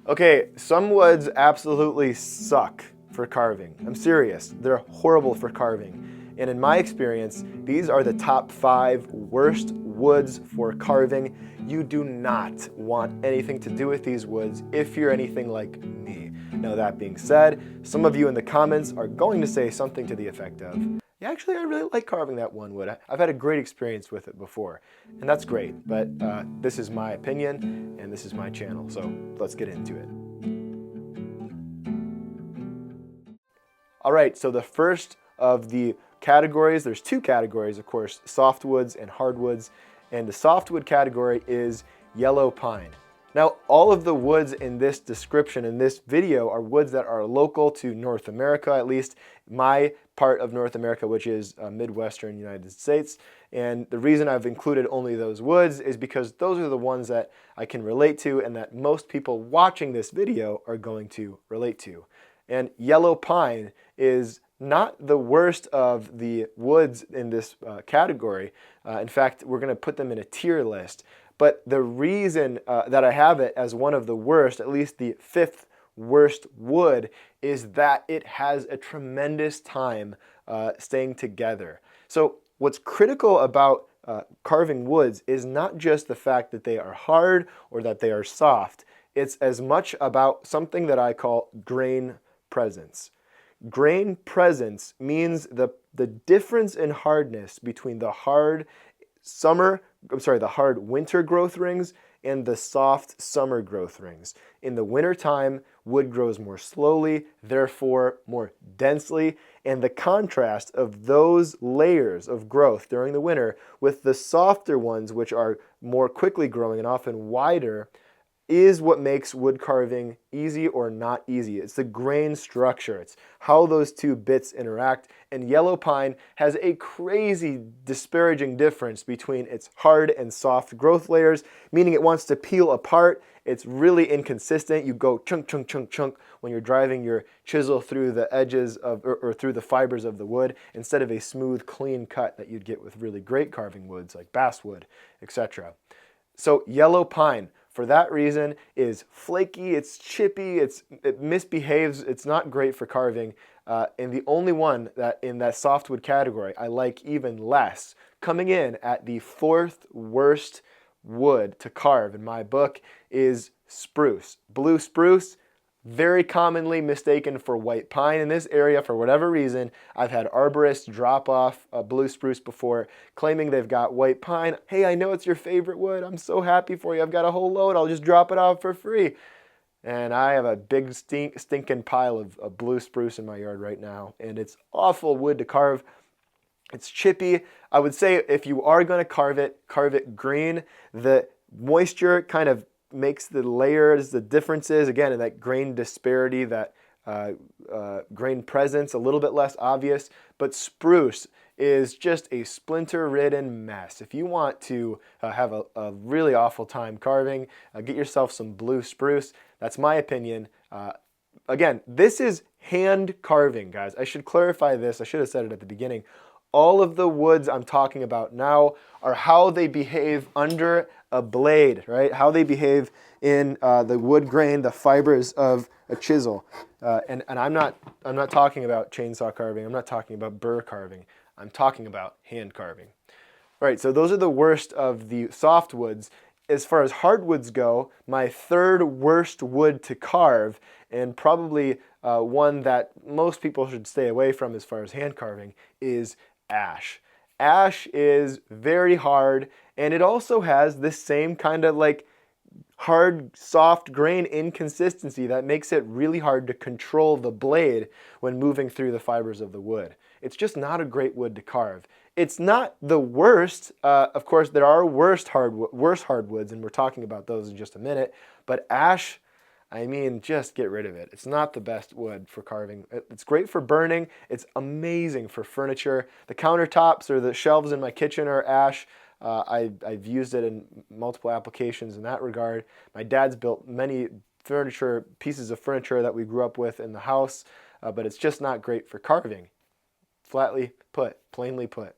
Okay, some woods absolutely suck for carving. I'm serious. They're horrible for carving. And in my experience, these are the top 5 worst woods for carving. You do not want anything to do with these woods if you're anything like me. Now, that being said, some of you in the comments are going to say something to the effect of, yeah, actually, I really like carving that one wood. I've had a great experience with it before, and that's great. But this is my opinion, and this is my channel, so let's get into it. All right, so the first of the categories, there's 2 categories, of course, softwoods and hardwoods, and the softwood category is yellow pine. Now, all of the woods in this description, in this video, are woods that are local to North America, at least my part of North America, which is Midwestern United States. And the reason I've included only those woods is because those are the ones that I can relate to and that most people watching this video are going to relate to. And yellow pine is not the worst of the woods in this category. In fact, we're going to put them in a tier list. But the reason that I have it as one of the worst, at least the 5th worst wood, is that it has a tremendous time staying together. So what's critical about carving woods is not just the fact that they are hard or that they are soft. It's as much about something that I call grain presence. Grain presence means the difference in hardness between the hard winter growth rings and the soft summer growth rings. In the wintertime, wood grows more slowly, therefore more densely, and the contrast of those layers of growth during the winter with the softer ones, which are more quickly growing and often wider, is what makes wood carving easy or not easy. It's the grain structure. It's how those 2 bits interact. And yellow pine has a crazy disparaging difference between its hard and soft growth layers, meaning it wants to peel apart. It's really inconsistent. You go chunk, chunk, chunk, chunk when you're driving your chisel through the edges of, or through the fibers of the wood, instead of a smooth, clean cut that you'd get with really great carving woods like basswood, etc. So yellow pine, for that reason, is flaky, it's chippy, it misbehaves, it's not great for carving. And the only one that in that softwood category I like even less, coming in at the 4th worst wood to carve in my book, is spruce. Blue spruce, very commonly mistaken for white pine in this area for whatever reason. I've had arborists drop off a blue spruce before claiming they've got white pine. Hey, I know it's your favorite wood. I'm so happy for you. I've got a whole load. I'll just drop it off for free. And I have a big stinking pile of blue spruce in my yard right now. And it's awful wood to carve. It's chippy. I would say if you are going to carve it green. The moisture kind of makes the layers, the differences, again, in that grain disparity, that grain presence a little bit less obvious. But spruce is just a splinter-ridden mess. If you want to have a really awful time carving, get yourself some blue spruce. That's my opinion. Again, this is hand carving, guys. I should clarify this. I should have said it at the beginning. All of the woods I'm talking about now are how they behave under a blade, right? How they behave in the wood grain, the fibers of a chisel. And I'm not talking about chainsaw carving. I'm not talking about burr carving. I'm talking about hand carving. All right, so those are the worst of the softwoods. As far as hardwoods go, my 3rd worst wood to carve, and probably one that most people should stay away from as far as hand carving, is ash. Ash is very hard, and it also has this same kind of like hard, soft grain inconsistency that makes it really hard to control the blade when moving through the fibers of the wood. It's just not a great wood to carve. It's not the worst. Of course, there are worse hardwoods, and we're talking about those in just a minute. But ash, I mean, just get rid of it. It's not the best wood for carving. It's great for burning. It's amazing for furniture. The countertops or the shelves in my kitchen are ash. I've used it in multiple applications in that regard. My dad's built many pieces of furniture that we grew up with in the house, but it's just not great for carving. Flatly put, plainly put.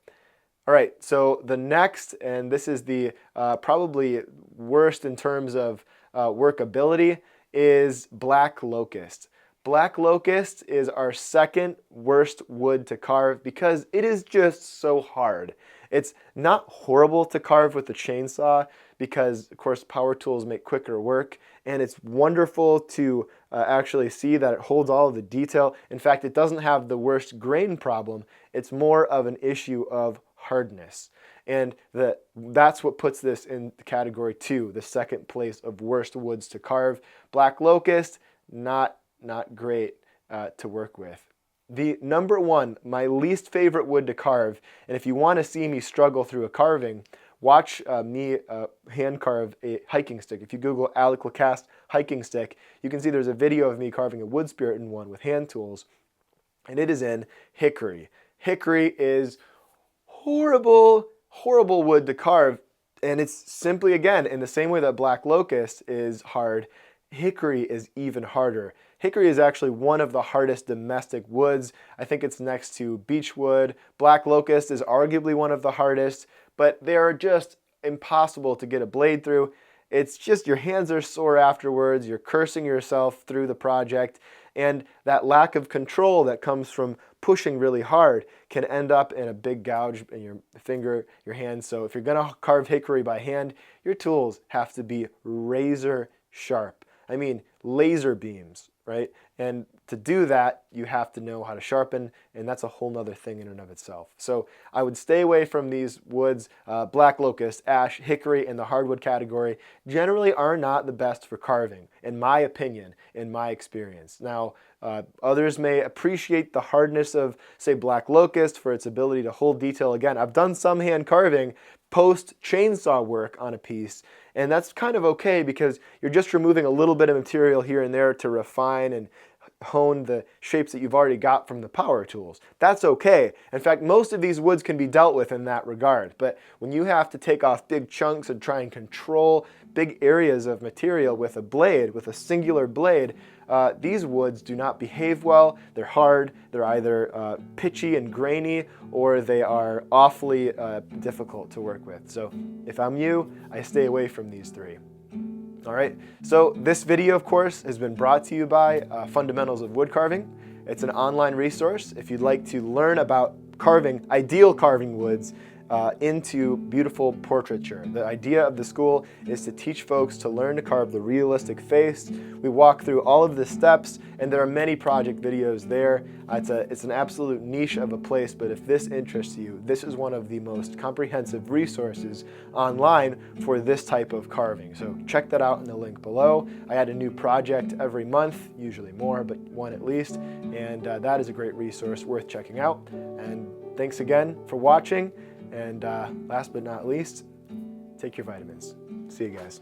All right, so the next, and this is the probably worst in terms of workability, is black locust. Black locust is our second worst wood to carve because it is just so hard. It's not horrible to carve with a chainsaw because, of course, power tools make quicker work, and it's wonderful to actually see that it holds all of the detail. In fact, it doesn't have the worst grain problem. It's more of an issue of hardness. And that's what puts this in category 2, the second place of worst woods to carve. Black locust, not great to work with. The number 1, my least favorite wood to carve, and if you want to see me struggle through a carving, watch me hand carve a hiking stick. If you Google Alec Lacaste hiking stick, you can see there's a video of me carving a wood spirit in one with hand tools, and it is in hickory. Hickory is horrible wood to carve, and it's simply, again, in the same way that black locust is hard, hickory is even harder. Hickory is actually one of the hardest domestic woods. I think it's next to beechwood. Black locust is arguably one of the hardest, but they are just impossible to get a blade through. It's just your hands are sore afterwards, you're cursing yourself through the project, and that lack of control that comes from pushing really hard can end up in a big gouge in your finger, your hand. So if you're gonna carve hickory by hand, your tools have to be razor sharp. I mean, laser beams, right? And to do that, you have to know how to sharpen, and that's a whole nother thing in and of itself. So I would stay away from these woods. Black locust, ash, hickory in the hardwood category generally are not the best for carving, in my opinion, in my experience. Now, others may appreciate the hardness of, say, black locust for its ability to hold detail. Again, I've done some hand carving post chainsaw work on a piece, and that's kind of okay because you're just removing a little bit of material here and there to refine and hone the shapes that you've already got from the power tools. That's okay. In fact, most of these woods can be dealt with in that regard. But when you have to take off big chunks and try and control big areas of material with a blade, with a singular blade, these woods do not behave well. They're hard. They're either pitchy and grainy, or they are awfully difficult to work with. So if I'm you, I stay away from these 3. All right, so this video, of course, has been brought to you by Fundamentals of Woodcarving. It's an online resource if you'd like to learn about carving, ideal carving woods into beautiful portraiture. The idea of the school is to teach folks to learn to carve the realistic face. We walk through all of the steps, and there are many project videos there. It's an absolute niche of a place, but if this interests you, this is one of the most comprehensive resources online for this type of carving. So check that out in the link below. I add a new project every month, usually more, but one at least, and that is a great resource worth checking out. And thanks again for watching. And last but not least, take your vitamins. See you guys.